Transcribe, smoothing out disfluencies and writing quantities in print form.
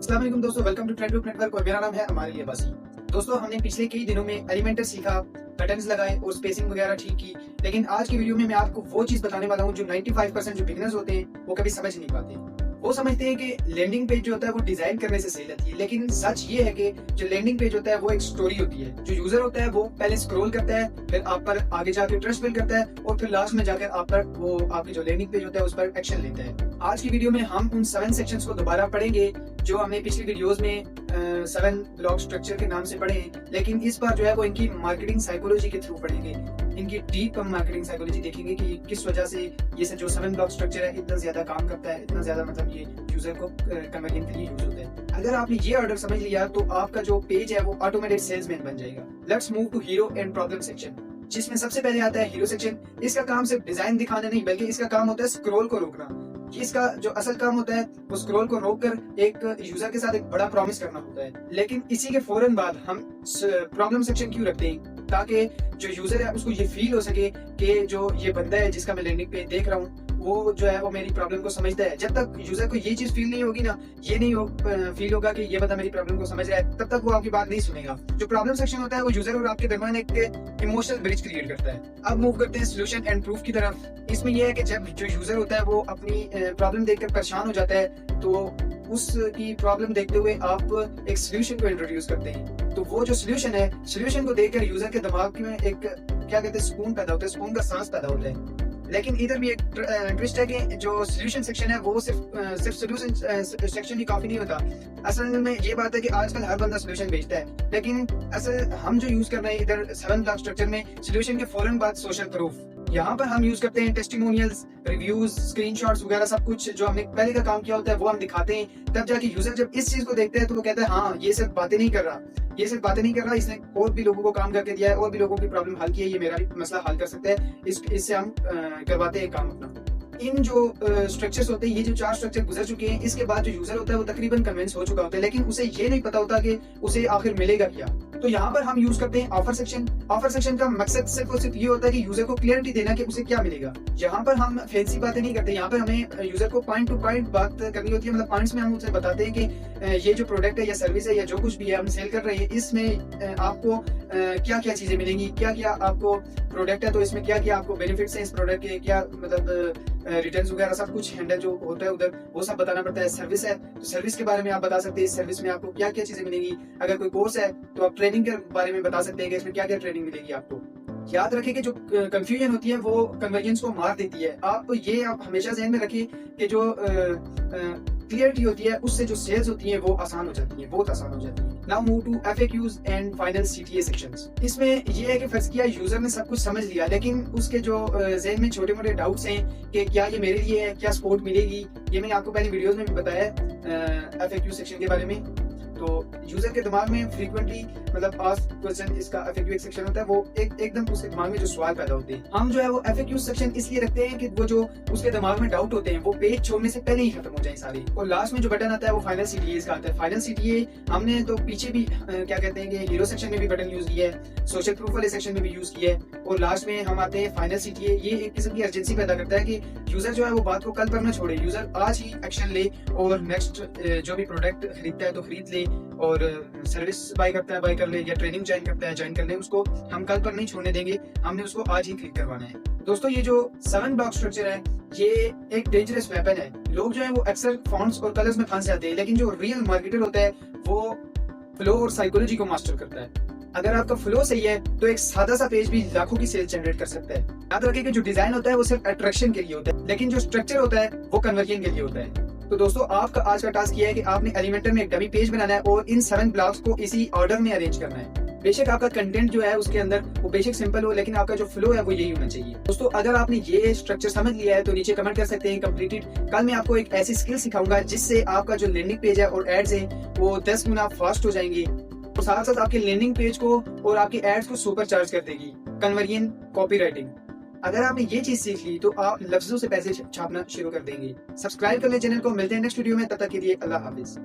अस्सलाम वालेकुम दोस्तों, welcome to trend group network और मेरा नाम है हमारे लिए बासी। दोस्तों, हमने पिछले कई दिनों में एलिमेंटर सीखा, पैटर्न्स लगाए और स्पेसिंग वगैरह ठीक की। लेकिन आज की वीडियो में मैं आपको वो चीज बताने वाला हूँ जो 95% जो बिगिनर्स होते हैं वो कभी समझ नहीं पाते। वो समझते हैं कि लैंडिंग पेज जो होता है वो डिजाइन करने से सही रहती है, लेकिन सच ये है कि जो लैंडिंग पेज होता है वो एक स्टोरी होती है। जो यूजर होता है वो पहले स्क्रॉल करता है, फिर आप पर आगे जाकर ट्रस्ट बिल्ड करता है और फिर लास्ट में जाकर आप पर वो आपकी जो लैंडिंग पेज होता है उस पर एक्शन लेता है। आज की वीडियो में हम उन 7 सेक्शंस को दोबारा पढ़ेंगे जो हमने पिछली वीडियोस में 7 ब्लॉक स्ट्रक्चर के नाम से पढ़े हैं, लेकिन इस बार जो है वो इनकी मार्केटिंग साइकोलॉजी के थ्रू पढ़ेंगे। इनकी डीप मार्केटिंग साइकोलॉजी देखेंगे कि किस वजह से ये जो 7 ब्लॉक स्ट्रक्चर है इतना ज्यादा काम करता है, इतना ज्यादा मतलब ये यूजर को कन्वर्जन के लिए यूज होता है। अगर आपने ये ऑर्डर समझ लिया तो आपका जो पेज है वो ऑटोमेटेड सेल्समैन बन जाएगा। Let's move to hero and problem section, जिसमें सबसे पहले आता है हीरो सेक्शन। इसका काम सिर्फ डिजाइन दिखाना नहीं बल्कि इसका काम होता है स्क्रॉल को रोकना। इसका जो असल काम होता है वो स्क्रॉल को रोककर एक यूजर के साथ एक बड़ा प्रॉमिस करना होता है। लेकिन इसी के फौरन बाद हम प्रॉब्लम सेक्शन क्यों रखते हैं? ताकि जो यूजर है उसको ये फील हो सके कि जो ये बंदा है जिसका मैं लैंडिंग पेज देख रहा हूँ वो जो है वो मेरी प्रॉब्लम को समझता है। जब तक यूजर को ये चीज फील नहीं होगी ना, ये नहीं फील होगा कि ये बंदा मेरी प्रॉब्लम को समझ रहा है, तब तक वो आपकी बात नहीं सुनेगा। जो प्रॉब्लम सेक्शन होता है वो यूजर और आपके दरमियान एक इमोशनल ब्रिज क्रिएट करता है। अब मूव करते हैं सोल्यूशन एंड प्रूफ की तरफ। इसमें यह है कि जब जो यूजर होता है वो अपनी प्रॉब्लम देखकर परेशान हो जाता है तो उसकी प्रॉब्लम देखते हुए आप एक सोल्यूशन को इंट्रोड्यूस करते हैं। तो वो जो सोल्यूशन है, सोल्यूशन को देखकर यूजर के दिमाग में एक क्या कहते हैं सुकून पैदा होता है, सुकून का सांस पैदा होता है। लेकिन इधर भी एक ट्विस्ट है कि जो सोल्यूशन सेक्शन है वो सिर्फ सोल्यूशन सेक्शन ही काफी नहीं होता। असल में ये बात है कि आजकल हर बंदा सोल्यूशन बेचता है, लेकिन असल हम जो यूज कर रहे हैं इधर 7 ब्लॉक स्ट्रक्चर में सोल्यूशन के फौरन बाद सोशल प्रूफ। यहाँ पर हम यूज करते हैं टेस्टिमोनियल्स, रिव्यूज, स्क्रीनशॉट्स वगैरह सब कुछ जो हमने पहले का काम किया होता है वो हम दिखाते हैं। तब जाके यूजर जब इस चीज को देखते हैं तो वो कहता है हाँ ये सिर्फ बातें नहीं कर रहा, ये सिर्फ बातें नहीं कर रहा, इसने और भी लोगों को काम करके दिया है, और भी लोगों की प्रॉब्लम हल की है, ये मेरा भी मसला हल कर सकता है, इससे हम करवाते हैं काम अपना। इन जो स्ट्रक्चर्स होते हैं, ये जो 4 स्ट्रक्चर गुजर चुके हैं, इसके बाद जो यूजर होता है वो तकरीबन कन्विंस हो चुका होता है, लेकिन उसे ये नहीं पता होता कि उसे आखिर मिलेगा क्या। तो यहाँ पर हम यूज करते हैं ऑफर सेक्शन। ऑफर सेक्शन का मकसद सिर्फ और सिर्फ ये होता है कि यूजर को क्लियरिटी देना कि उसे क्या मिलेगा। यहाँ पर हम फैंसी बातें नहीं करते, यहाँ पर हमें यूजर को पॉइंट टू पॉइंट बात करनी होती है। मतलब पॉइंट्स में हम उसे बताते हैं कि ये जो प्रोडक्ट है या सर्विस है या जो कुछ भी है हम सेल कर रहे हैं, इसमें आपको क्या क्या चीजें मिलेंगी, क्या क्या आपको प्रोडक्ट है तो इसमें क्या क्या आपको बेनिफिट्स हैं इस प्रोडक्ट के, क्या मतलब रिटर्न वगैरह सब कुछ हैंडल जो होता है उधर वो सब बताना पड़ता है। सर्विस है तो सर्विस के बारे में आप बता सकते हैं, इस सर्विस में आपको क्या क्या चीजें मिलेंगी। अगर कोई कोर्स है तो आप ट्रेनिंग के बारे में बता सकते हैं कि इसमें क्या क्या ट्रेनिंग मिलेगी आपको। याद रखें कि जो कंफ्यूजन होती है वो कन्वर्जेंस को मार देती है। आप हमेशा ध्यान में रखें कि जो क्लियरिटी होती है उससे जो सेल्स होती है वो आसान हो जाती है, बहुत आसान हो जाती है। Now move to FAQs and final CTA sections. इसमें ये है कि फर्ज किया यूजर ने सब कुछ समझ लिया, लेकिन उसके जो ज़हन में छोटे मोटे डाउट्स हैं कि क्या ये मेरे लिए है, क्या सपोर्ट मिलेगी। ये मैंने आपको पहले वीडियोस में भी बताया है FAQ सेक्शन के बारे में। तो यूजर के दिमाग में फ्रीक्वेंटली मतलब आस्क्ड क्वेश्चन, इसका FAQ एक सेक्शन होता है, वो एकदम उसके दिमाग में जो सवाल पैदा होते हैं, हम जो है वो FAQ सेक्शन इसलिए रखते हैं कि वो जो उसके दिमाग में डाउट होते हैं वो पेज छोड़ने से पहले ही खत्म हो जाए सारे। और लास्ट में जो बटन आता है वो फाइनल CTA का आता है। फाइनल CTA हमने तो पीछे भी क्या कहते हैं कि हीरो सेक्शन में भी बटन यूज किया है, सोशल प्रूफ वाले सेक्शन में भी यूज किया है, और लास्ट में हम आते हैं फाइनल CTA। ये एक किस्म की अर्जेंसी पैदा करता है कि यूजर जो है वो बात को कल पर न छोड़े, यूजर आज ही एक्शन ले और नेक्स्ट जो भी प्रोडक्ट खरीदता है तो खरीद ले, और सर्विस बाय करता है बाय कर ले, या ट्रेनिंग ज्वाइन करता है ज्वाइन कर ले, उसको हम कल पर नहीं छोड़ने देंगे, हमने उसको आज ही क्लिक करवाना है। दोस्तों, ये जो 7 ब्लॉक स्ट्रक्चर है ये एक डेंजरस वेपन है। लोग जो है वो अक्सर फॉन्ट्स और कलर्स में फंस जाते हैं, लेकिन जो रियल मार्केटर होता है वो फ्लो और साइकोलॉजी को मास्टर करता है। अगर आपका फ्लो सही है तो एक सादा सा पेज भी लाखों की सेल जनरेट कर सकता है। याद रखिए कि जो डिजाइन होता है वो सिर्फ अट्रैक्शन के लिए होता है, लेकिन जो स्ट्रक्चर होता है वो कन्वर्जन के लिए होता है। तो दोस्तों, आपका आज का टास्क ये है कि आपने एलिमेंटर में एक डमी पेज बनाना है और इन 7 ब्लॉक्स को इसी ऑर्डर में अरेंज करना है। बेशक आपका कंटेंट जो है उसके अंदर वो बेशक सिंपल हो, लेकिन आपका जो फ्लो है वो यही होना चाहिए। दोस्तों, अगर आपने ये स्ट्रक्चर समझ लिया है तो नीचे कमेंट कर सकते हैं कंप्लीटेड। कल मैं आपको एक ऐसी स्किल सिखाऊंगा जिससे आपका जो लैंडिंग पेज है और एड्स है वो 10 गुना फास्ट हो जाएंगे, और साथ साथ आपके लैंडिंग पेज को और आपके एड्स को सुपर चार्ज कर देगी कन्वर्जन कॉपीराइटिंग। अगर आपने ये चीज सीख ली तो आप लफ्जों से पैसे छापना शुरू कर देंगे। सब्सक्राइब कर ले चैनल को। मिलते हैं नेक्स्ट वीडियो में, तब तक के लिए अल्लाह हाफिज।